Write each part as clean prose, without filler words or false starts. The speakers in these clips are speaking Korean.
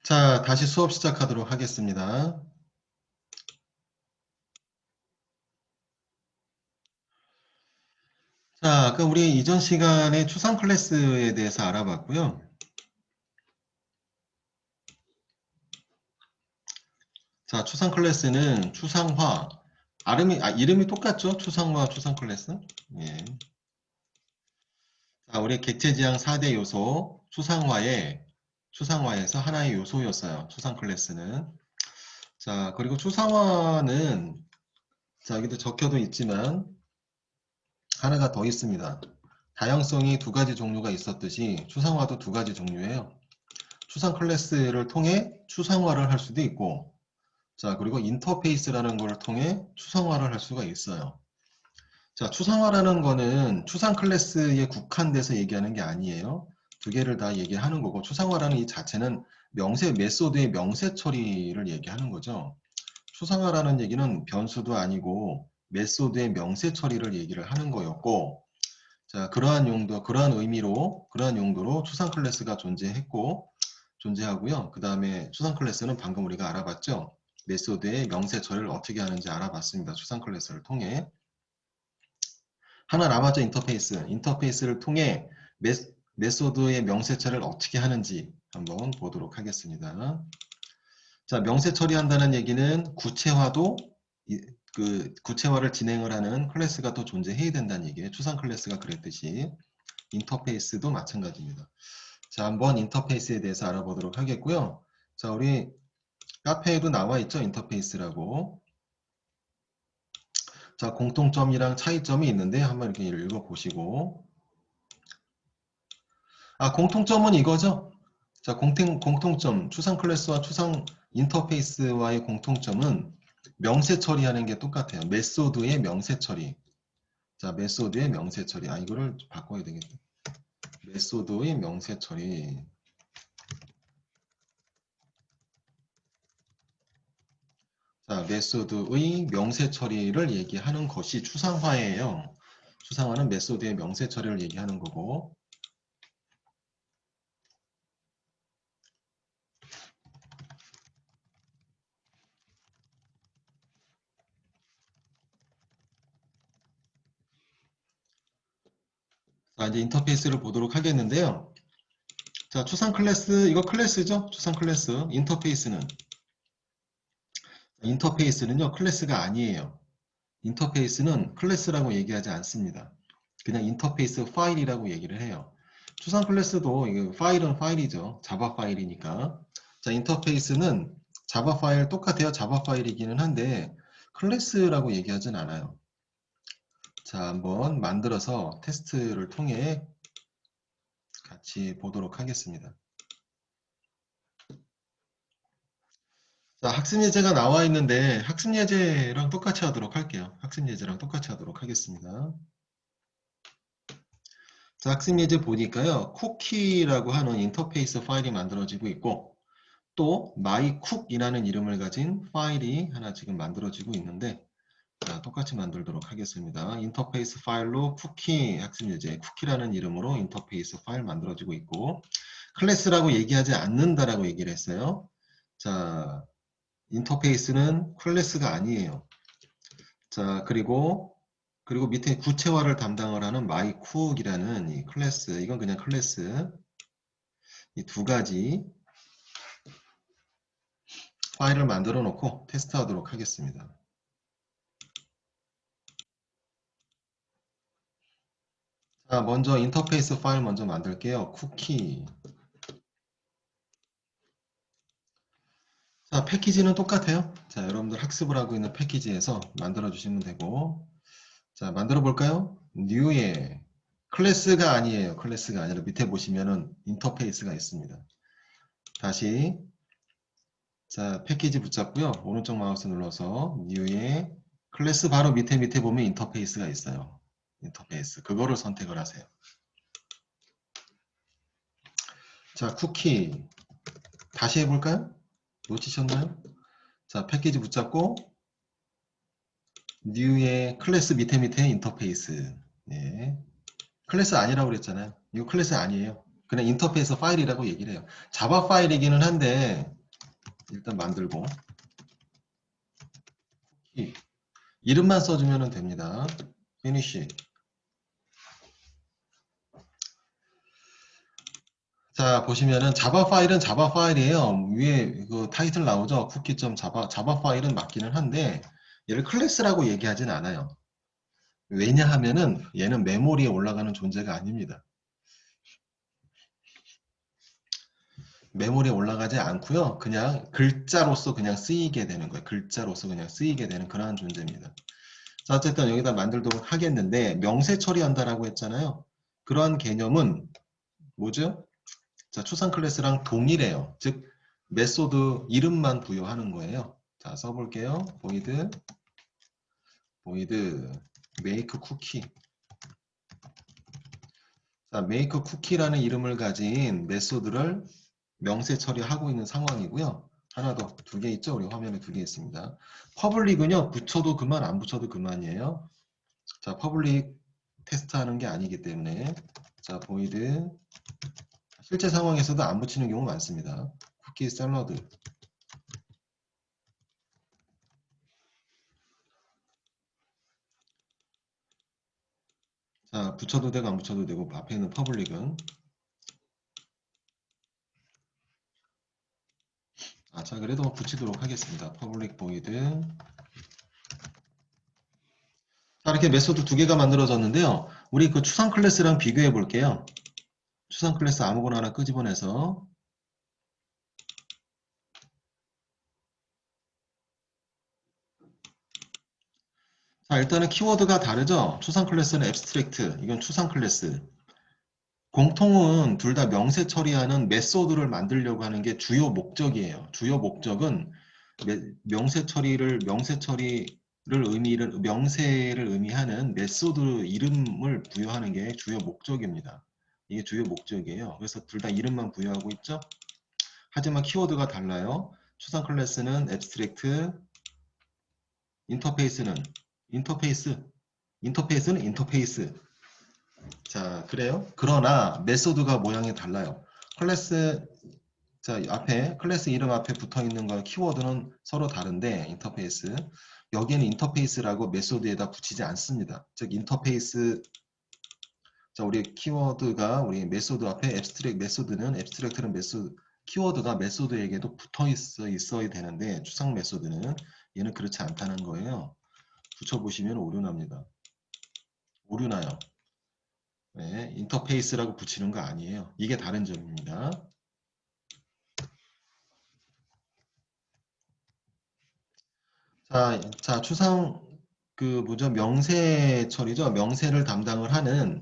자, 다시 수업 시작하도록 하겠습니다. 자, 그럼 우리 이전 시간에 추상 클래스에 대해서 알아봤고요. 자, 추상 클래스는 추상화, 이름이 똑같죠? 추상화, 추상 클래스. 예. 자, 우리 객체지향 4대 요소, 추상화에서 하나의 요소였어요. 추상 클래스는. 자, 그리고 추상화는, 자, 여기도 적혀도 있지만, 하나가 더 있습니다. 다양성이 두 가지 종류가 있었듯이 추상화도 두 가지 종류예요. 추상 클래스를 통해 추상화를 할 수도 있고, 자, 그리고 인터페이스라는 걸 통해 추상화를 할 수가 있어요. 자, 추상화라는 거는 추상 클래스에 국한돼서 얘기하는 게 아니에요. 두 개를 다 얘기하는 거고, 추상화라는 이 자체는 메소드의 명세 처리를 얘기하는 거죠. 추상화라는 얘기는 변수도 아니고 메소드의 명세 처리를 얘기를 하는 거였고, 자, 그러한 용도로 추상 클래스가 존재하고요. 그 다음에 추상 클래스는 방금 우리가 알아봤죠. 메소드의 명세 처리를 어떻게 하는지 알아봤습니다. 추상 클래스를 통해. 하나 남았죠. 인터페이스를 통해 메소드의 명세 처리를 어떻게 하는지 한번 보도록 하겠습니다. 자, 명세 처리한다는 얘기는 구체화를 진행을 하는 클래스가 또 존재해야 된다는 얘기예요. 추상 클래스가 그랬듯이. 인터페이스도 마찬가지입니다. 자, 한번 인터페이스에 대해서 알아보도록 하겠고요. 자, 우리 카페에도 나와 있죠, 인터페이스라고. 자, 공통점이랑 차이점이 있는데 한번 이렇게 읽어보시고. 공통점은 이거죠. 자, 공통점, 추상 클래스와 추상 인터페이스와의 공통점은 명세 처리하는 게 똑같아요. 메소드의 명세 처리. 자, 메소드의 명세 처리. 이거를 바꿔야 되겠다. 메소드의 명세 처리. 자, 메소드의 명세 처리를 얘기하는 것이 추상화예요. 추상화는 메소드의 명세 처리를 얘기하는 거고. 자, 이제 인터페이스를 보도록 하겠는데요. 자, 추상 클래스, 이거 클래스죠? 추상 클래스. 인터페이스는요, 클래스가 아니에요. 인터페이스는 클래스라고 얘기하지 않습니다. 그냥 인터페이스 파일이라고 얘기를 해요. 추상 클래스도 이거 파일은 파일이죠. 자바 파일이니까. 자, 인터페이스는 자바 파일 똑같아요. 자바 파일이기는 한데 클래스라고 얘기하진 않아요. 자, 한번 만들어서 테스트를 통해 같이 보도록 하겠습니다. 자, 학습 예제가 나와 있는데 학습 예제랑 똑같이 하도록 할게요. 학습 예제랑 똑같이 하도록 하겠습니다. 자, 학습 예제 보니까요. 쿠키라고 하는 인터페이스 파일이 만들어지고 있고 또 mycook이라는 이름을 가진 파일이 하나 지금 만들어지고 있는데 자, 똑같이 만들도록 하겠습니다. 인터페이스 파일로 쿠키 학습 예제 쿠키라는 이름으로 인터페이스 파일 만들어지고 있고 클래스라고 얘기하지 않는다라고 얘기를 했어요. 자, 인터페이스는 클래스가 아니에요. 자, 그리고 밑에 구체화를 담당을 하는 mycook이라는 이 클래스, 이건 그냥 클래스. 이 두 가지 파일을 만들어 놓고 테스트하도록 하겠습니다. 자, 먼저 인터페이스 파일 먼저 만들게요. 쿠키. 자, 패키지는 똑같아요. 자, 여러분들 학습을 하고 있는 패키지에서 만들어 주시면 되고. 자, 만들어 볼까요? New에 클래스가 아니에요. 클래스가 아니라 밑에 보시면은 인터페이스가 있습니다. 다시 자, 패키지 붙잡고요. 오른쪽 마우스 눌러서 New에 클래스 바로 밑에 보면 인터페이스가 있어요. 인터페이스. 그거를 선택을 하세요. 자, 쿠키. 다시 해볼까요? 놓치셨나요? 자, 패키지 붙잡고 New의 클래스 밑에 인터페이스. 네. 클래스 아니라고 그랬잖아요. 이거 클래스 아니에요. 그냥 인터페이스 파일이라고 얘기를 해요. 자바 파일이기는 한데 일단 만들고 쿠키 이름만 써주면 됩니다. finish. 자, 보시면은 자바 파일은 자바 파일이에요. 위에 그 타이틀 나오죠? 쿠키.java 파일은 맞기는 한데 얘를 클래스라고 얘기하진 않아요. 왜냐하면은 얘는 메모리에 올라가는 존재가 아닙니다. 메모리에 올라가지 않고요. 그냥 글자로서 그냥 쓰이게 되는 거예요. 글자로서 그냥 쓰이게 되는 그러한 존재입니다. 자, 어쨌든 여기다 만들도록 하겠는데 명세 처리한다라고 했잖아요. 그러한 개념은 뭐죠? 자, 추상 클래스랑 동일해요. 즉 메소드 이름만 부여하는 거예요. 자, 써볼게요. void make cookie. 자, make cookie라는 이름을 가진 메소드를 명세 처리하고 있는 상황이고요. 하나 더, 두 개 있죠? 우리 화면에 두 개 있습니다. 퍼블릭은요, 붙여도 그만, 안 붙여도 그만이에요. 자, 퍼블릭 테스트하는 게 아니기 때문에 자, void 실제 상황에서도 안 붙이는 경우 많습니다. 쿠키 샐러드. 자, 붙여도 되고 안 붙여도 되고 앞에 있는 퍼블릭은 자, 그래도 붙이도록 하겠습니다. 퍼블릭 void. 자, 이렇게 메소드 두 개가 만들어졌는데요. 우리 그 추상 클래스랑 비교해 볼게요. 추상 클래스 아무거나 하나 끄집어내서 자, 일단은 키워드가 다르죠. 추상 클래스는 abstract, 이건 추상 클래스. 공통은 둘 다 명세 처리하는 메소드를 만들려고 하는 게 주요 목적이에요. 주요 목적은 명세 처리를 명세를 의미하는 메소드 이름을 부여하는 게 주요 목적입니다. 이게 주요 목적이에요. 그래서 둘 다 이름만 부여하고 있죠. 하지만 키워드가 달라요. 추상 클래스는 abstract, 인터페이스는 인터페이스. 자, 그래요? 그러나 메소드가 모양이 달라요. 클래스 자, 클래스 이름 앞에 붙어 있는 거 키워드는 서로 다른데 인터페이스 여기에는 인터페이스라고 메소드에다 붙이지 않습니다. 즉 인터페이스 자, 우리 키워드가 우리 메소드 앞에 앱스트랙트는 메소드 키워드가 메소드에게도 붙어 있어야 되는데 추상 메소드는 얘는 그렇지 않다는 거예요. 붙여보시면 오류납니다. 오류나요. 네, 인터페이스라고 붙이는 거 아니에요. 이게 다른 점입니다. 자, 추상 그 뭐죠? 명세 처리죠. 명세를 담당을 하는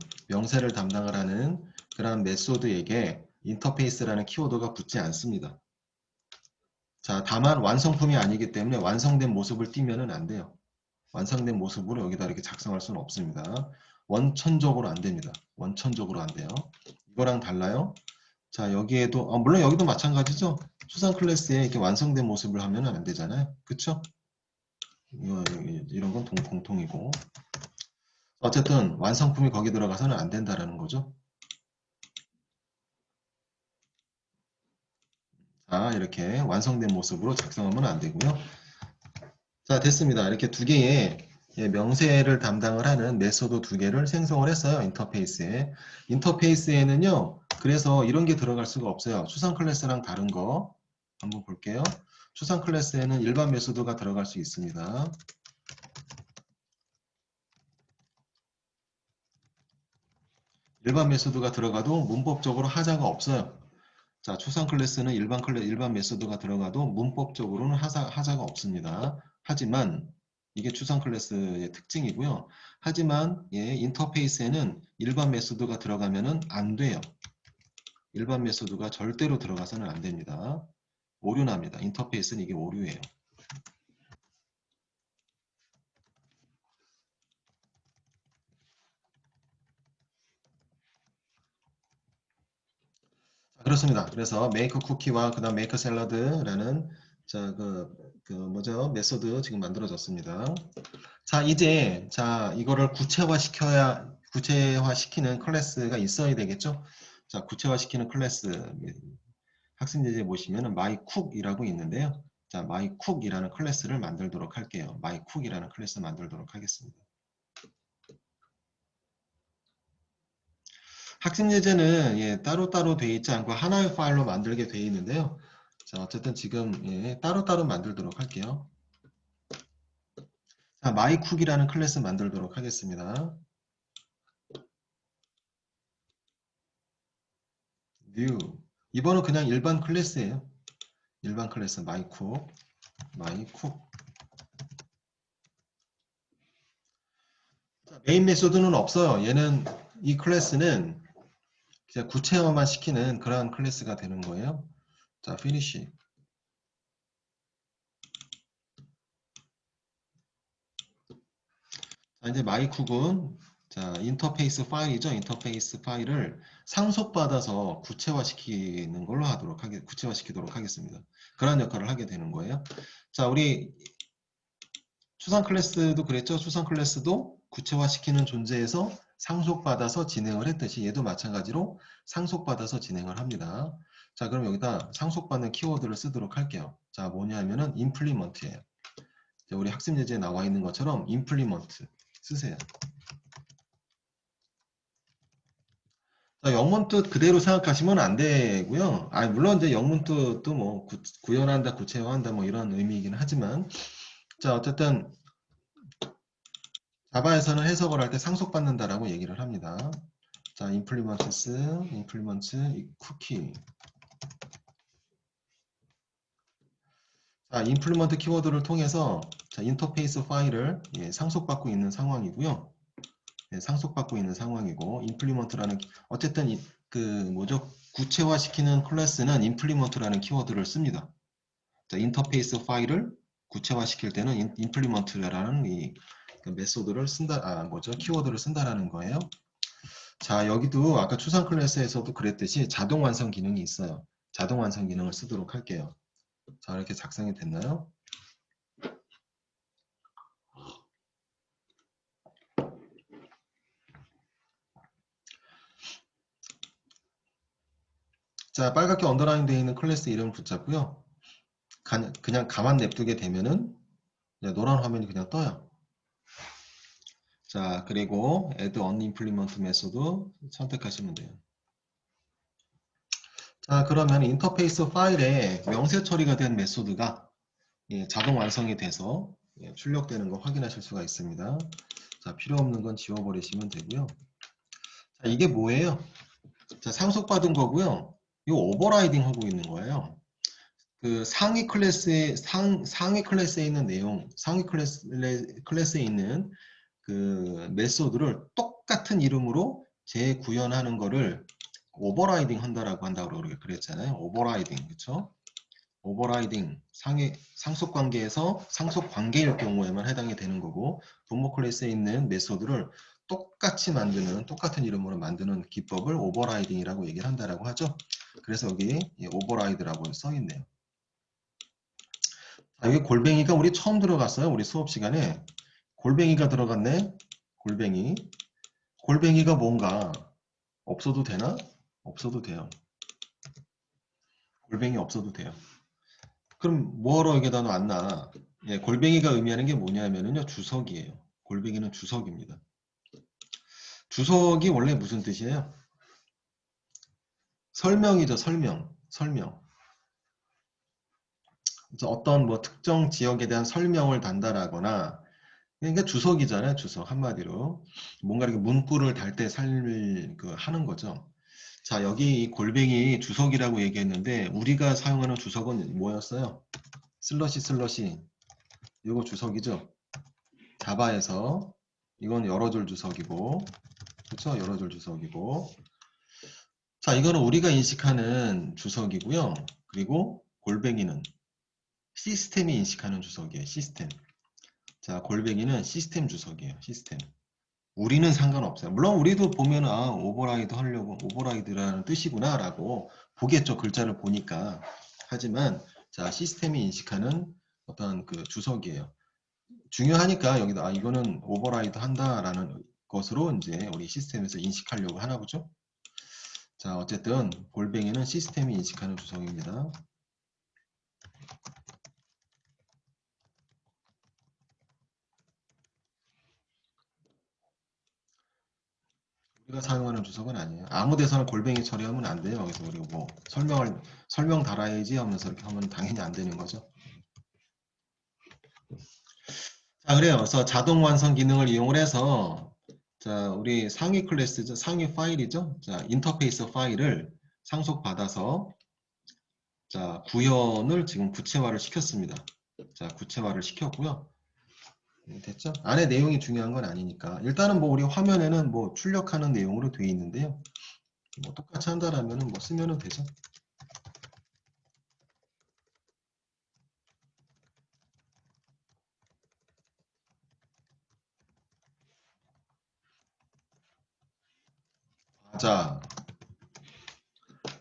그런 메소드에게 인터페이스라는 키워드가 붙지 않습니다. 자, 다만 완성품이 아니기 때문에 완성된 모습을 띄면은 안 돼요. 완성된 모습으로 여기다 이렇게 작성할 수는 없습니다. 원천적으로 안 됩니다. 원천적으로 안 돼요. 이거랑 달라요. 자, 여기에도 물론 여기도 마찬가지죠. 추상 클래스에 이렇게 완성된 모습을 하면 안 되잖아요. 그쵸? 이런 건 공통이고 어쨌든 완성품이 거기 들어가서는 안 된다라는 거죠. 자, 이렇게 완성된 모습으로 작성하면 안 되고요. 자, 됐습니다. 이렇게 두 개의 명세를 담당을 하는 메소드 두 개를 생성을 했어요. 인터페이스에. 인터페이스에는요. 그래서 이런 게 들어갈 수가 없어요. 추상 클래스랑 다른 거 한번 볼게요. 추상 클래스에는 일반 메소드가 들어갈 수 있습니다. 일반 메소드가 들어가도 문법적으로 하자가 없어요. 자, 추상 클래스는 일반 메소드가 들어가도 문법적으로는 하자가 없습니다. 하지만 이게 추상 클래스의 특징이고요. 하지만 인터페이스에는 일반 메소드가 들어가면은 안 돼요. 일반 메소드가 절대로 들어가서는 안 됩니다. 오류납니다. 인터페이스는 이게 오류예요. 그렇습니다. 그래서 make cookie와 그다음 make salad라는 자, 뭐죠? 메소드 지금 만들어졌습니다. 자, 이제 이거를 구체화시키는 클래스가 있어야 되겠죠? 자, 구체화시키는 클래스 학습예제 보시면은 mycook이라고 있는데요. 자, mycook이라는 클래스를 만들도록 할게요. mycook이라는 클래스 만들도록 하겠습니다. 학습예제는 예, 따로따로 되어 있지 않고 하나의 파일로 만들게 되어 있는데요. 자, 어쨌든 지금 예, 따로따로 만들도록 할게요. 자, mycook이라는 클래스 만들도록 하겠습니다. new. 이번은 그냥 일반 클래스예요. 일반 클래스 mycook. 자, 메인 메소드는 없어요. 얘는 이 클래스는 그냥 구체화만 시키는 그러한 클래스가 되는 거예요. 자, finish. 자, 이제 mycook은 자, 인터페이스 파일이죠. 인터페이스 파일을 상속받아서 구체화시키는 걸로 구체화시키도록 하겠습니다. 그러한 역할을 하게 되는 거예요. 자, 우리 추상 클래스도 그랬죠. 추상 클래스도 구체화시키는 존재에서 상속받아서 진행을 했듯이 얘도 마찬가지로 상속받아서 진행을 합니다. 자, 그럼 여기다 상속받는 키워드를 쓰도록 할게요. 자, 뭐냐면은 implement예요. 우리 학습 예제에 나와 있는 것처럼 implement 쓰세요. 자, 영문 뜻 그대로 생각하시면 안 되고요. 아, 물론 이제 영문 뜻도 뭐 구현한다, 구체화한다 뭐 이런 의미이긴 하지만 자, 어쨌든 자바에서는 해석을 할 때 상속받는다라고 얘기를 합니다. 자, implements cookie. 자, implement 키워드를 통해서 자, 인터페이스 파일을 예, 상속받고 있는 상황이고요. 예, 상속받고 있는 상황이고 implement라는 어쨌든 그 뭐죠? 구체화시키는 클래스는 implement라는 키워드를 씁니다. 자, 인터페이스 파일을 구체화시킬 때는 implement라는 그 메소드를 쓴다, 뭐죠? 키워드를 쓴다라는 거예요. 자, 여기도 아까 추상 클래스에서도 그랬듯이 자동 완성 기능이 있어요. 자동 완성 기능을 쓰도록 할게요. 자, 이렇게 작성이 됐나요? 자, 빨갛게 언더라인 되어 있는 클래스 이름을 붙잡고요. 그냥 가만 냅두게 되면은 노란 화면이 그냥 떠요. 자, 그리고 add unimplement 메소드 선택하시면 돼요. 자, 그러면 인터페이스 파일에 명세 처리가 된 메소드가 예, 자동 완성이 돼서 예, 출력되는 거 확인하실 수가 있습니다. 자, 필요 없는 건 지워버리시면 되고요. 자, 이게 뭐예요? 자, 상속받은 거고요. 이 오버라이딩 하고 있는 거예요. 그 상위 클래스에 있는 내용, 클래스에 있는 그 메소드를 똑같은 이름으로 재구현하는 거를 오버라이딩 한다고 그랬잖아요. 오버라이딩, 그렇죠? 오버라이딩 상속 관계에서 상속 관계일 경우에만 해당이 되는 거고 분모 클래스에 있는 메소드를 똑같은 이름으로 만드는 기법을 오버라이딩이라고 얘기를 한다라고 하죠. 그래서 여기 오버라이드라고 써 있네요. 여기 골뱅이가 우리 처음 들어갔어요. 우리 수업 시간에 골뱅이가 들어갔네. 골뱅이가 뭔가 없어도 되나? 없어도 돼요. 골뱅이 없어도 돼요. 그럼 뭐하러 여기다 놨나? 예, 골뱅이가 의미하는 게 뭐냐면요. 주석이에요. 골뱅이는 주석입니다. 주석이 원래 무슨 뜻이에요? 설명이죠. 설명. 어떤 뭐 특정 지역에 대한 설명을 단다라거나 그러니까 주석이잖아요. 주석 한마디로 뭔가 이렇게 문구를 달 때 하는 거죠. 자, 여기 이 골뱅이 주석이라고 얘기했는데 우리가 사용하는 주석은 뭐였어요? 슬러시 이거 주석이죠. 자바에서 이건 여러 줄 주석이고 그렇죠? 여러 줄 주석이고 자, 이거는 우리가 인식하는 주석이고요. 그리고 골뱅이는 시스템이 인식하는 주석이에요. 시스템. 자, 골뱅이는 시스템 주석이에요. 시스템. 우리는 상관없어요. 물론 우리도 보면 오버라이드라는 뜻이구나 라고 보겠죠. 글자를 보니까. 하지만 자, 시스템이 인식하는 어떤 그 주석이에요. 중요하니까 여기다 이거는 오버라이드 한다라는 것으로 이제 우리 시스템에서 인식하려고 하나 보죠. 자, 어쨌든 골뱅이는 시스템이 인식하는 주석입니다. 우리가 사용하는 주석은 아니에요. 아무 데서나 골뱅이 처리하면 안 돼요. 그래서 우리 뭐 설명 달아야지 하면서 이렇게 하면 당연히 안 되는 거죠. 자, 그래요. 그래서 자동 완성 기능을 이용을 해서 자, 우리 상위 클래스죠. 상위 파일이죠. 자, 인터페이스 파일을 상속받아서 자, 구현을 지금 구체화를 시켰습니다. 자, 구체화를 시켰고요. 됐죠? 안에 내용이 중요한 건 아니니까. 일단은 뭐 우리 화면에는 뭐 출력하는 내용으로 되어 있는데요. 뭐 똑같이 한다라면은 뭐 쓰면은 되죠.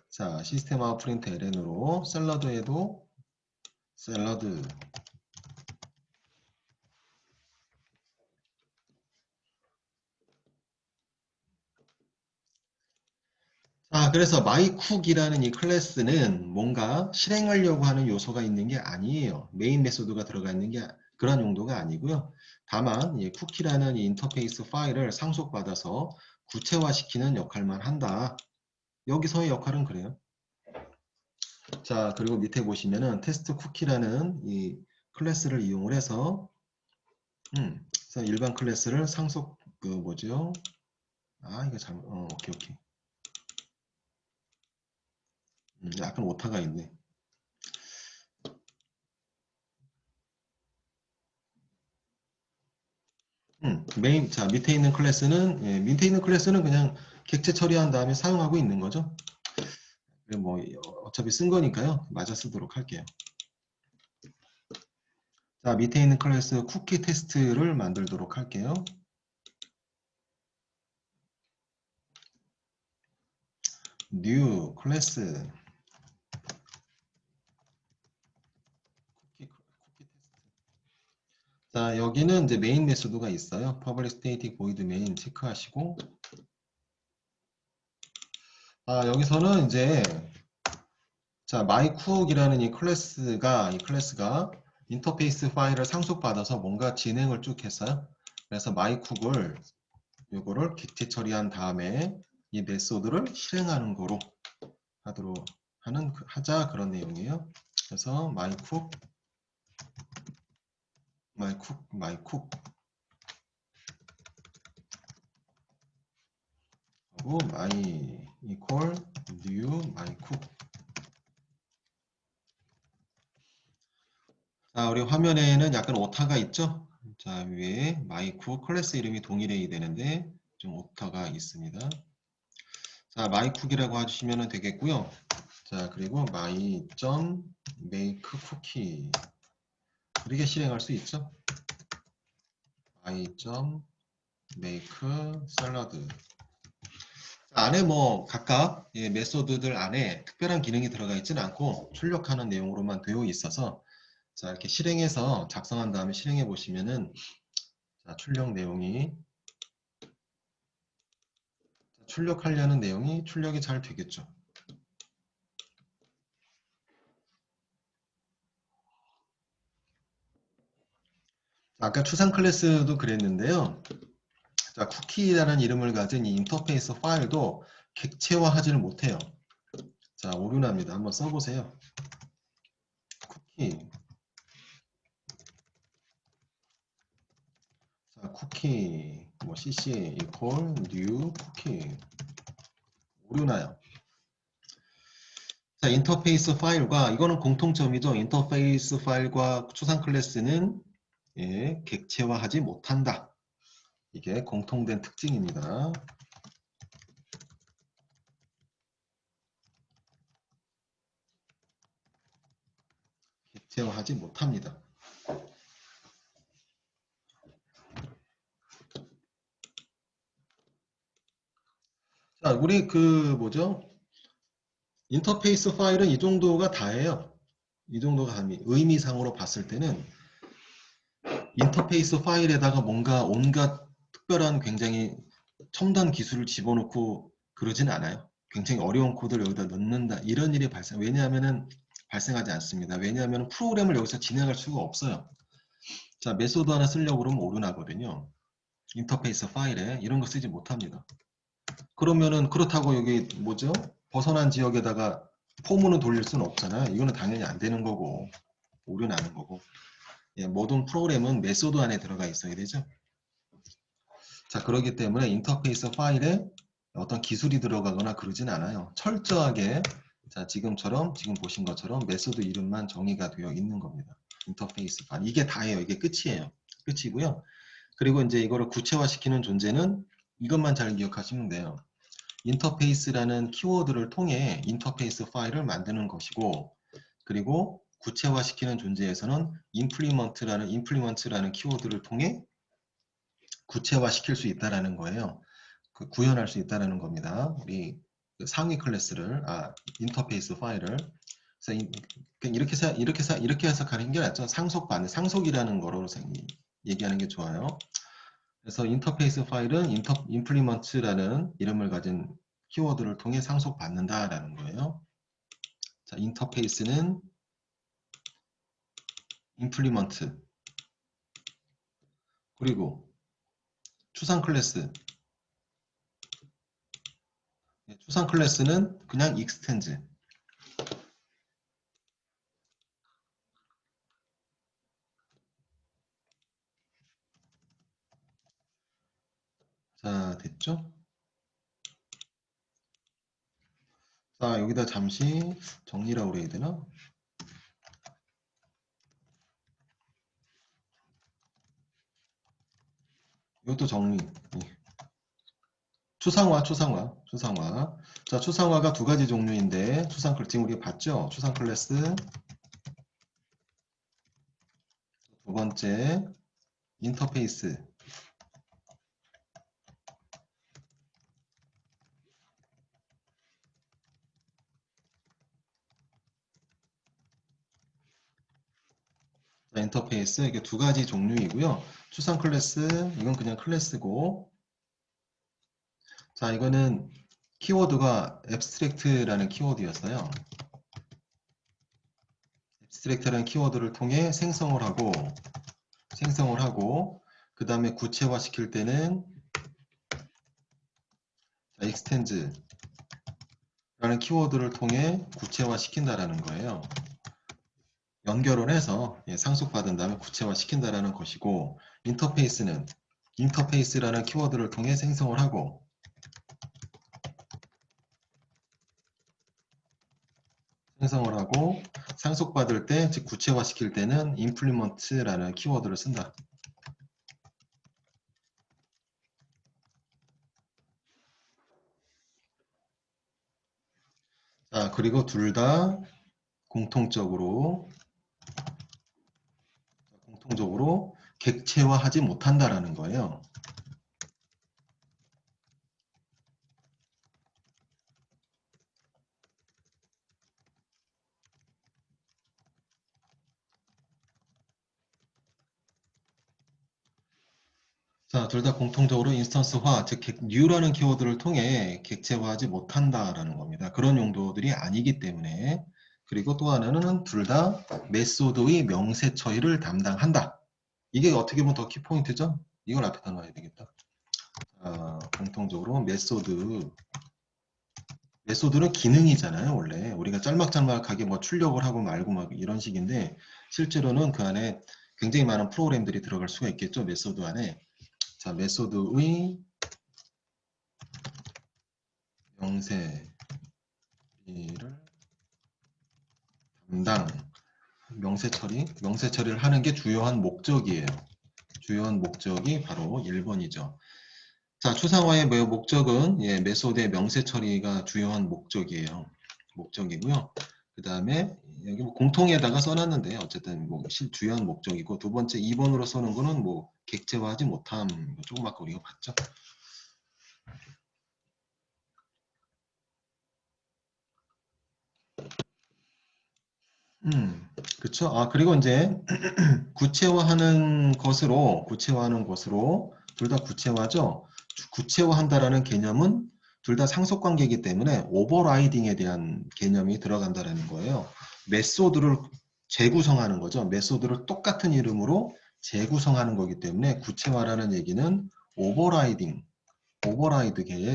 자, 시스템 아웃 프린트 ln으로 샐러드에도 샐러드. 자, 그래서 mycook이라는 이 클래스는 뭔가 실행하려고 하는 요소가 있는 게 아니에요. 메인 메소드가 들어가 있는 게 그런 용도가 아니고요. 다만 이 쿠키라는 이 인터페이스 파일을 상속받아서 구체화시키는 역할만 한다. 여기서의 역할은 그래요. 자, 그리고 밑에 보시면은 테스트 쿠키라는 이 클래스를 이용을 해서 그래서 일반 클래스를 상속 그 뭐죠? 아, 이거 잘못 오케이 오케이. 약간 오타가 있네. 메인, 자, 밑에 있는 클래스는, 예, 밑에 있는 클래스는 그냥 객체 처리한 다음에 사용하고 있는 거죠. 그리고 뭐, 어차피 쓴 거니까요. 맞아 쓰도록 할게요. 자, 밑에 있는 클래스 쿠키 테스트를 만들도록 할게요. new 클래스 쿠키 테스트. 자, 여기는 이제 메인 메소드가 있어요. public static void main 체크하시고, 아, 여기서는 이제 자, mycook이라는 이 클래스가 인터페이스 파일을 상속받아서 뭔가 진행을 쭉 했어요. 그래서 mycook을 요거를 객체 처리한 다음에 이 메소드를 실행하는 거로 하도록 하자 그런 내용이에요. 그래서 mycook 하고 my equal new mycook. 자, 우리 화면에는 약간 오타가 있죠? 자, 위에 mycook 클래스 이름이 동일해야 되는데 좀 오타가 있습니다. 자, mycook이라고 해주시면 되겠고요. 자, 그리고 my.make cookie 이렇게 실행할 수 있죠. my.make salad. 안에 뭐 각각 메소드들 안에 특별한 기능이 들어가 있지는 않고 출력하는 내용으로만 되어 있어서 자, 이렇게 실행해서 작성한 다음에 실행해 보시면은 자, 출력하려는 내용이 출력이 잘 되겠죠. 아까 추상 클래스도 그랬는데요. 자, 쿠키라는 이름을 가진 이 인터페이스 파일도 객체화하지를 못해요. 자, 오류납니다. 한번 써보세요. 쿠키. 자, 쿠키 뭐 cc equal new 쿠키 오류나요. 자, 인터페이스 파일과 이거는 공통점이죠. 인터페이스 파일과 추상 클래스는 객체화하지 못한다. 이게 공통된 특징입니다. 객체화하지 못합니다. 자, 우리 그 뭐죠? 인터페이스 파일은 이 정도가 다예요. 이 정도가 답니다. 의미상으로 봤을 때는 인터페이스 파일에다가 뭔가 온갖 특별한 굉장히 첨단 기술을 집어넣고 그러진 않아요. 굉장히 어려운 코드를 여기다 넣는다. 이런 일이 왜냐하면은 발생하지 않습니다. 왜냐하면 프로그램을 여기서 진행할 수가 없어요. 자, 메소드 하나 쓰려고 그러면 오류나거든요. 인터페이스 파일에 이런 거 쓰지 못합니다. 그러면은 그렇다고 여기 뭐죠? 벗어난 지역에다가 포문을 돌릴 수는 없잖아요. 이거는 당연히 안 되는 거고 오류 나는 거고. 예, 모든 프로그램은 메소드 안에 들어가 있어야 되죠. 자, 그렇기 때문에 인터페이스 파일에 어떤 기술이 들어가거나 그러진 않아요. 철저하게 자, 지금 보신 것처럼 메소드 이름만 정의가 되어 있는 겁니다. 인터페이스 파일. 이게 다예요. 이게 끝이에요. 끝이고요. 그리고 이제 이거를 구체화시키는 존재는 이것만 잘 기억하시면 돼요. 인터페이스라는 키워드를 통해 인터페이스 파일을 만드는 것이고, 그리고 구체화시키는 존재에서는 임플리먼트라는 키워드를 통해 구체화시킬 수 있다라는 거예요. 구현할 수 있다라는 겁니다. 우리 상위 클래스를, 인터페이스 파일을. 그래서 이렇게 해석하는 게 낫죠. 상속이라는 거로 얘기하는 게 좋아요. 그래서 인터페이스 파일은 임플리먼트라는 이름을 가진 키워드를 통해 상속받는다라는 거예요. 자, 인터페이스는 임플리먼트, 그리고 추상 클래스. 추상 클래스는 그냥 익스텐즈. 자, 됐죠? 자, 여기다 잠시 정리라고 그래야 되나? 이것도 정리. 추상화. 자, 추상화가 두 가지 종류인데, 지금 우리가 봤죠? 추상 클래스. 두 번째, 인터페이스. 자, 인터페이스. 이게 두 가지 종류이고요. 추상 클래스, 이건 그냥 클래스고. 자, 이거는 키워드가 abstract라는 키워드였어요. abstract라는 키워드를 통해 생성을 하고, 그 다음에 구체화시킬 때는 extends 라는 키워드를 통해 구체화시킨다라는 거예요. 연결을 해서 상속받은 다음에 구체화시킨다라는 것이고, 인터페이스라는 키워드를 통해 생성을 하고, 상속받을 때, 즉 구체화시킬 때는 implement라는 키워드를 쓴다. 자, 그리고 둘 다 공통적으로 객체화하지 못한다라는 거예요. 자, 둘 다 공통적으로 인스턴스화, 즉 new라는 키워드를 통해 객체화하지 못한다라는 겁니다. 그런 용도들이 아니기 때문에. 그리고 또 하나는 둘 다 메소드의 명세 처리를 담당한다. 이게 어떻게 보면 더 키포인트죠? 이걸 앞에다 놔야 되겠다. 공통적으로 메소드는 기능이잖아요. 원래 우리가 짤막짤막하게 뭐 출력을 하고 말고 막 이런 식인데, 실제로는 그 안에 굉장히 많은 프로그램들이 들어갈 수가 있겠죠. 메소드 안에. 자, 메소드의 명세를 담당, 명세 처리를 하는 게 주요한 목적이에요. 주요한 목적이 바로 1번이죠. 자, 추상화의 목적은 메소드의 명세 처리가 주요한 목적이고요. 그 다음에 여기 뭐 공통에다가 써놨는데 어쨌든 뭐 주요한 목적이고, 두 번째 2번으로 써놓은 거는 뭐 객체화하지 못함, 조금 아까 우리가 봤죠. 그쵸. 그리고 이제 구체화하는 것으로 둘 다 구체화죠. 구체화한다라는 개념은 둘 다 상속 관계이기 때문에 오버라이딩에 대한 개념이 들어간다는 거예요. 메소드를 재구성하는 거죠. 메소드를 똑같은 이름으로 재구성하는 거기 때문에 구체화라는 얘기는 오버라이드계에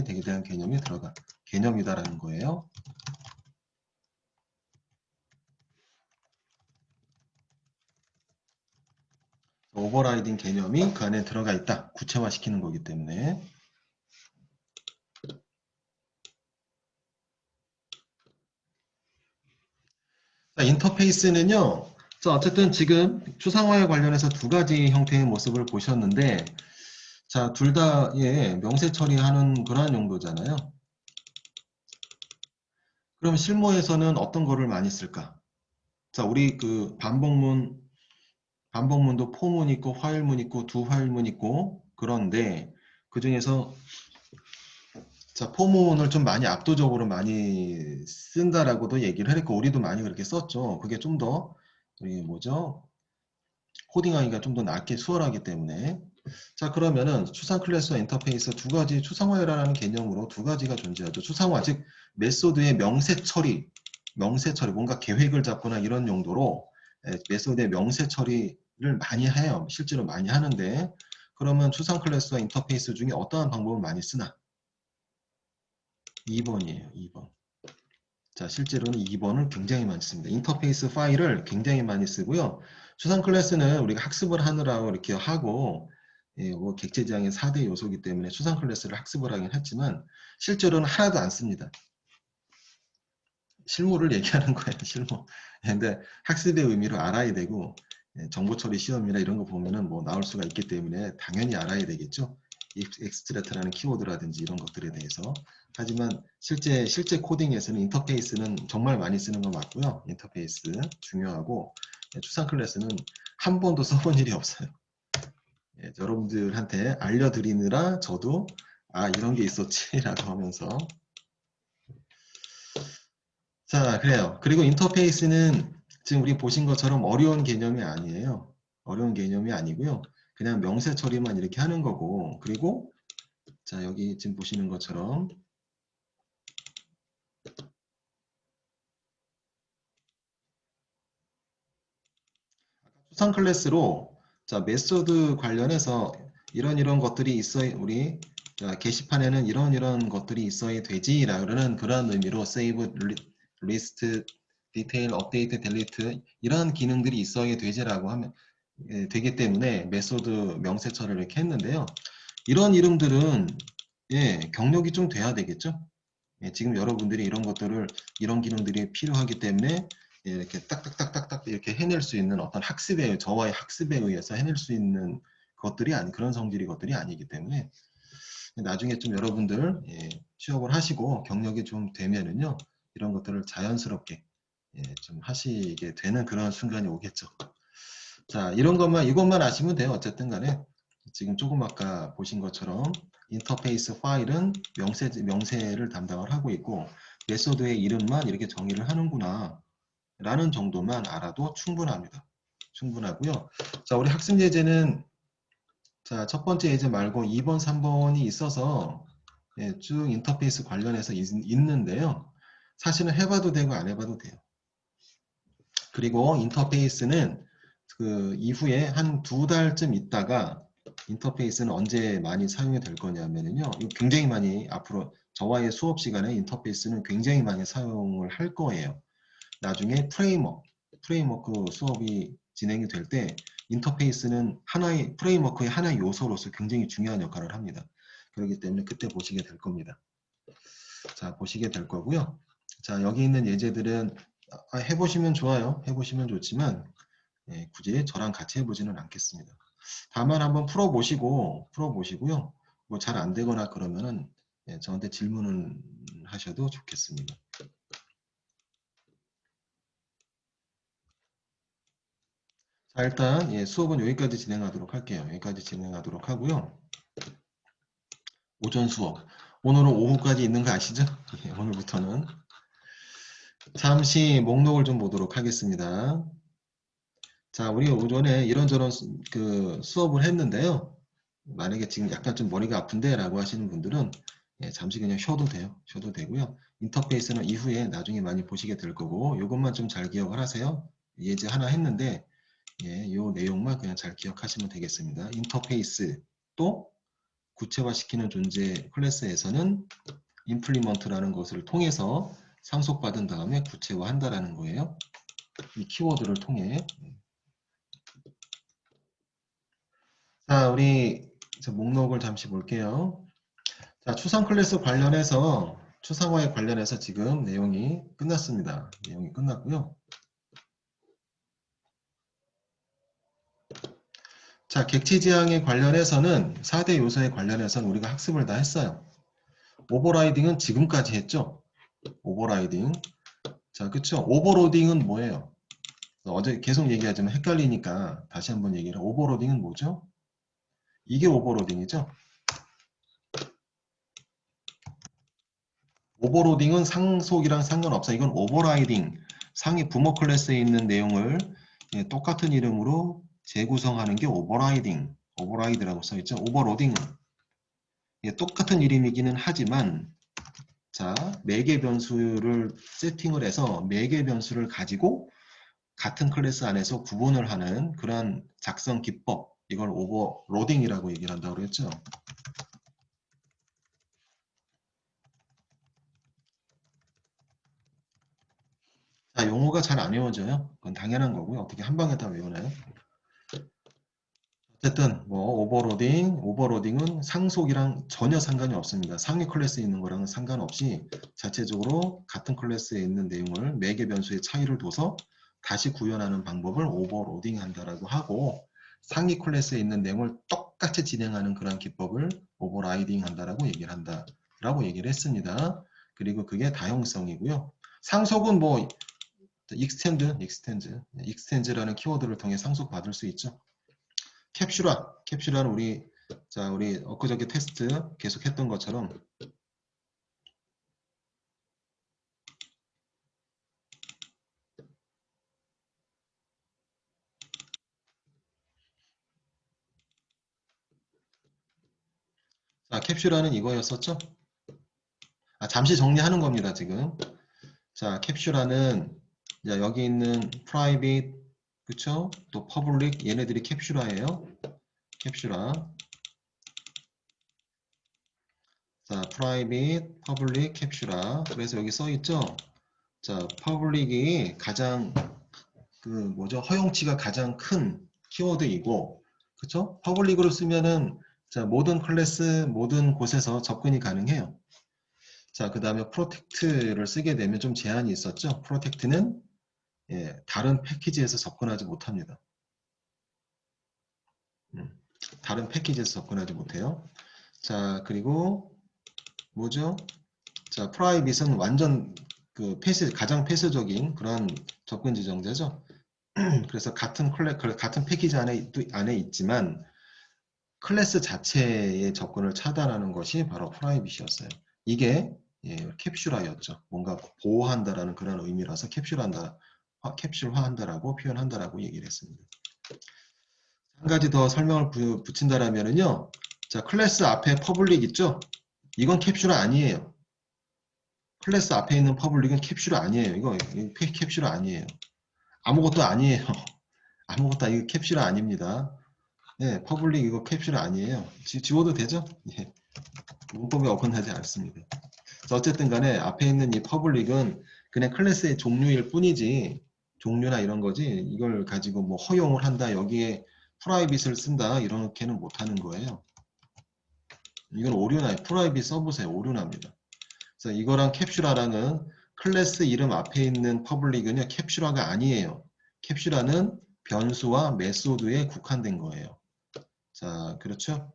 되게 대한 개념이 들어가 개념이다라는 거예요. 오버라이딩 개념이 그 안에 들어가 있다. 구체화시키는 거기 때문에. 자, 인터페이스는요. 자, 어쨌든 지금 추상화에 관련해서 두 가지 형태의 모습을 보셨는데, 자, 둘 다 명세 처리하는 그러한 용도잖아요. 그럼 실무에서는 어떤 거를 많이 쓸까? 자, 우리 그 반복문도 포문 있고 화일문 있고 두 화일문 있고 그런데 그 중에서 자, 포문을 좀 많이 압도적으로 많이 쓴다라고도 얘기를 했고 우리도 많이 그렇게 썼죠. 그게 좀 더 뭐죠? 코딩하기가 좀 더 낫게 수월하기 때문에 자 그러면은 추상 클래스와 인터페이스 두 가지 추상화라는 개념으로 두 가지가 존재하죠. 추상화 즉 메소드의 명세 처리 뭔가 계획을 잡거나 이런 용도로 메소드의 명세 처리를 많이 해요. 실제로 많이 하는데 그러면 추상 클래스와 인터페이스 중에 어떠한 방법을 많이 쓰나? 2번이에요. 2번. 자, 실제로는 2번을 굉장히 많이 씁니다. 인터페이스 파일을 굉장히 많이 쓰고요. 추상 클래스는 우리가 학습을 하느라고 이렇게 하고, 뭐 객체지향의 4대 요소이기 때문에 추상 클래스를 학습을 하긴 했지만, 실제로는 하나도 안 씁니다. 실무를 얘기하는 거예요, 실무. 근데 학습의 의미를 알아야 되고, 정보 처리 시험이나 이런 거 보면은 뭐 나올 수가 있기 때문에 당연히 알아야 되겠죠. 엑스트랙트라는 키워드라든지 이런 것들에 대해서. 하지만 실제 코딩에서는 인터페이스는 정말 많이 쓰는 거 맞고요. 인터페이스 중요하고 추상 클래스는 한 번도 써본 일이 없어요. 여러분들한테 알려드리느라 저도 아 이런 게 있었지라고 하면서 자 그래요. 그리고 인터페이스는 지금 우리 보신 것처럼 어려운 개념이 아니에요. 어려운 개념이 아니고요. 그냥 명세 처리만 이렇게 하는 거고 그리고 자 여기 지금 보시는 것처럼 추상 클래스로 자 메소드 관련해서 이런 것들이 있어야 우리 자, 게시판에는 이런 것들이 있어야 되지라는 그런 의미로 save, list, detail, update, delete 이런 기능들이 있어야 되지라고 하면 되기 때문에 메소드 명세처를 이렇게 했는데요. 이런 이름들은 경력이 좀 돼야 되겠죠. 지금 여러분들이 이런 기능들이 필요하기 때문에 이렇게 딱딱딱딱딱 이렇게 해낼 수 있는 어떤 저와의 학습에 의해서 해낼 수 있는 그런 성질의 것들이 아니기 때문에 나중에 좀 여러분들 취업을 하시고 경력이 좀 되면은요 이런 것들을 자연스럽게 좀 하시게 되는 그런 순간이 오겠죠. 자 이것만 아시면 돼요. 어쨌든 간에 지금 조금 아까 보신 것처럼 인터페이스 파일은 명세를 담당을 하고 있고 메소드의 이름만 이렇게 정의를 하는구나 라는 정도만 알아도 충분합니다. 충분하고요. 자 우리 학습 예제는 자 첫 번째 예제 말고 2번, 3번이 있어서 쭉 인터페이스 관련해서 있는데요. 사실은 해봐도 되고 안 해봐도 돼요. 그리고 인터페이스는 그 이후에 한 2달쯤 있다가 인터페이스는 언제 많이 사용이 될 거냐면요. 굉장히 많이 앞으로 저와의 수업 시간에 인터페이스는 굉장히 많이 사용을 할 거예요. 나중에 프레임워크 수업이 진행이 될 때 인터페이스는 프레임워크의 하나의 요소로서 굉장히 중요한 역할을 합니다. 그렇기 때문에 그때 보시게 될 겁니다. 자, 보시게 될 거고요. 자, 여기 있는 예제들은 해보시면 좋아요. 해보시면 좋지만 굳이 저랑 같이 해보지는 않겠습니다. 다만 한번 풀어보시고요. 뭐 잘 안 되거나 그러면은 저한테 질문을 하셔도 좋겠습니다. 자, 일단 수업은 여기까지 진행하도록 할게요. 여기까지 진행하도록 하고요. 오전 수업. 오늘은 오후까지 있는 거 아시죠? 오늘부터는. 잠시 목록을 좀 보도록 하겠습니다. 자, 우리 오전에 이런저런 수업을 했는데요. 만약에 지금 약간 좀 머리가 아픈데 라고 하시는 분들은 예, 잠시 그냥 쉬어도 돼요. 쉬어도 되고요. 인터페이스는 이후에 나중에 많이 보시게 될 거고 이것만 좀 잘 기억을 하세요. 예제 하나 했는데 예, 요 내용만 그냥 잘 기억하시면 되겠습니다. 인터페이스 또 구체화시키는 존재 클래스에서는 implement라는 것을 통해서 상속받은 다음에 구체화한다라는 거예요. 이 키워드를 통해. 자, 우리 목록을 잠시 볼게요. 자, 추상 클래스 관련해서 추상화에 관련해서 지금 내용이 끝났습니다. 내용이 끝났고요. 자, 객체 지향에 관련해서는 4대 요소에 관련해서는 우리가 학습을 다 했어요. 오버라이딩은 지금까지 했죠. 오버라이딩. 자, 그쵸? 오버로딩은 뭐예요? 어제 계속 얘기하지만 헷갈리니까 다시 한번 얘기를. 오버로딩은 뭐죠? 이게 오버로딩이죠. 오버로딩은 상속이랑 상관없어. 이건 오버라이딩. 상위 부모 클래스에 있는 내용을 예, 똑같은 이름으로 재구성하는 게 오버라이딩. 오버라이드라고 써있죠. 오버로딩은 예, 똑같은 이름이기는 하지만 자, 매개 변수를 세팅을 해서 매개 변수를 가지고 같은 클래스 안에서 구분을 하는 그러한 작성 기법, 이걸 오버로딩이라고 얘기를 한다고 그랬죠. 자, 용어가 잘 안 외워져요. 그건 당연한 거고요. 어떻게 한 방에 다 외우나요? 어쨌든 뭐 오버로딩은 상속이랑 전혀 상관이 없습니다. 상위 클래스에 있는 거랑은 상관없이 자체적으로 같은 클래스에 있는 내용을 매개 변수의 차이를 둬서 다시 구현하는 방법을 오버로딩 한다라고 하고 상위 클래스에 있는 내용을 똑같이 진행하는 그런 기법을 오버라이딩 한다라고 얘기를 한다라고 얘기를 했습니다. 그리고 그게 다형성이고요. 상속은 뭐 익스텐즈라는 키워드를 통해 상속받을 수 있죠. 캡슐화는 우리 엊그저께 테스트 계속 했던 것처럼 자, 캡슐화는 이거였었죠? 아, 잠시 정리하는 겁니다, 지금. 자, 캡슐화는 여기 있는 private 그쵸? 또 public 얘네들이 캡슐화예요. 캡슐화. 자, private, public, 캡슐화. 그래서 여기 써 있죠? 자, public이 가장 허용치가 가장 큰 키워드이고, 그쵸? 퍼블릭으로 쓰면은, 자, 모든 클래스, 모든 곳에서 접근이 가능해요. 자, 그 다음에 프로텍트를 쓰게 되면 좀 제한이 있었죠? 프로텍트는, 예, 다른 패키지에서 접근하지 못합니다. 다른 패키지에서 접근하지 못해요. 자, 그리고, 뭐죠? 자, 프라이빗은 완전 가장 폐쇄적인 그런 접근 지정자죠. 그래서 같은 패키지 안에 있지만 클래스 자체의 접근을 차단하는 것이 바로 프라이빗이었어요. 이게 예, 캡슐화였죠. 뭔가 보호한다라는 그런 의미라서 캡슐화한다라고 표현한다라고 얘기를 했습니다. 한 가지 더 설명을 붙인다라면요. 자, 클래스 앞에 퍼블릭 있죠? 이건 캡슐화 아니에요. 클래스 앞에 있는 퍼블릭은 캡슐화 아니에요. 이거 캡슐화 아니에요. 아무것도 아니에요. 아무것도 이거 캡슐화 아닙니다. 네, 퍼블릭 이거 캡슐 아니에요. 지워도 되죠? 예, 문법에 어긋나지 않습니다. 어쨌든 간에 앞에 있는 이 퍼블릭은 그냥 클래스의 종류일 뿐이지 종류나 이런 거지 이걸 가지고 뭐 허용을 한다 여기에 프라이빗을 쓴다 이렇게는 못하는 거예요. 이건 오류나요. 프라이빗 써보세요. 오류납니다. 그래서 이거랑 캡슐화랑은 클래스 이름 앞에 있는 퍼블릭은요 캡슐화가 아니에요. 캡슐화는 변수와 메소드에 국한된 거예요. 자, 그렇죠?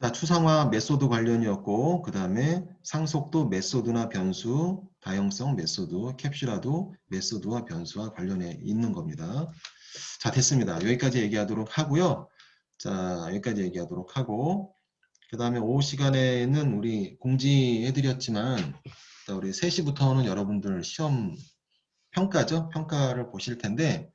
자, 추상화 메소드 관련이었고 그 다음에 상속도 메소드나 변수, 다형성 메소드, 캡슐화도 메소드와 변수와 관련해 있는 겁니다. 자, 됐습니다. 여기까지 얘기하도록 하고요. 자, 여기까지 얘기하도록 하고 그 다음에 오후 시간에는 우리 공지해드렸지만 우리 3시부터는 여러분들 시험 평가죠? 평가를 보실 텐데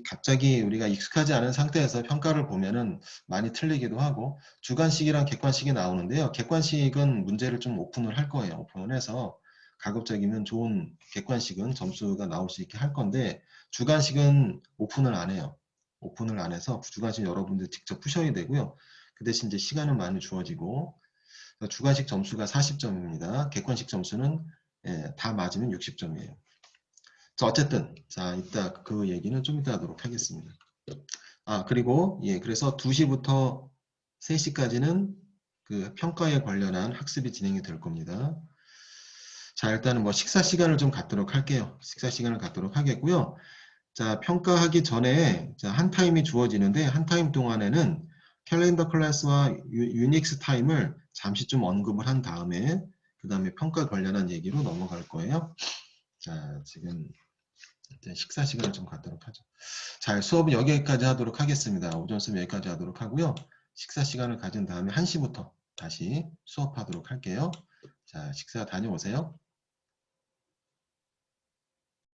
갑자기 우리가 익숙하지 않은 상태에서 평가를 보면은 많이 틀리기도 하고, 주관식이랑 객관식이 나오는데요. 객관식은 문제를 좀 오픈을 할 거예요. 오픈을 해서 가급적이면 좋은 객관식은 점수가 나올 수 있게 할 건데, 주관식은 오픈을 안 해요. 오픈을 안 해서 주관식 여러분들 직접 푸셔야 되고요. 그 대신 이제 시간은 많이 주어지고, 주관식 점수가 40점입니다. 객관식 점수는 다 맞으면 60점이에요. 자, 어쨌든, 자, 이따 그 얘기는 좀 이따 하도록 하겠습니다. 그리고, 그래서 2시부터 3시까지는 그 평가에 관련한 학습이 진행이 될 겁니다. 자, 일단은 뭐 식사 시간을 좀 갖도록 할게요. 식사 시간을 갖도록 하겠고요. 자, 평가하기 전에 한 타임이 주어지는데, 한 타임 동안에는 캘린더 클래스와 유닉스 타임을 잠시 좀 언급을 한 다음에, 그 다음에 평가 관련한 얘기로 넘어갈 거예요. 자, 지금 이제 식사 시간을 좀 갖도록 하죠. 자, 수업은 여기까지 하도록 하겠습니다. 오전 수업 여기까지 하도록 하고요. 식사 시간을 가진 다음에 1시부터 다시 수업하도록 할게요. 자, 식사 다녀오세요.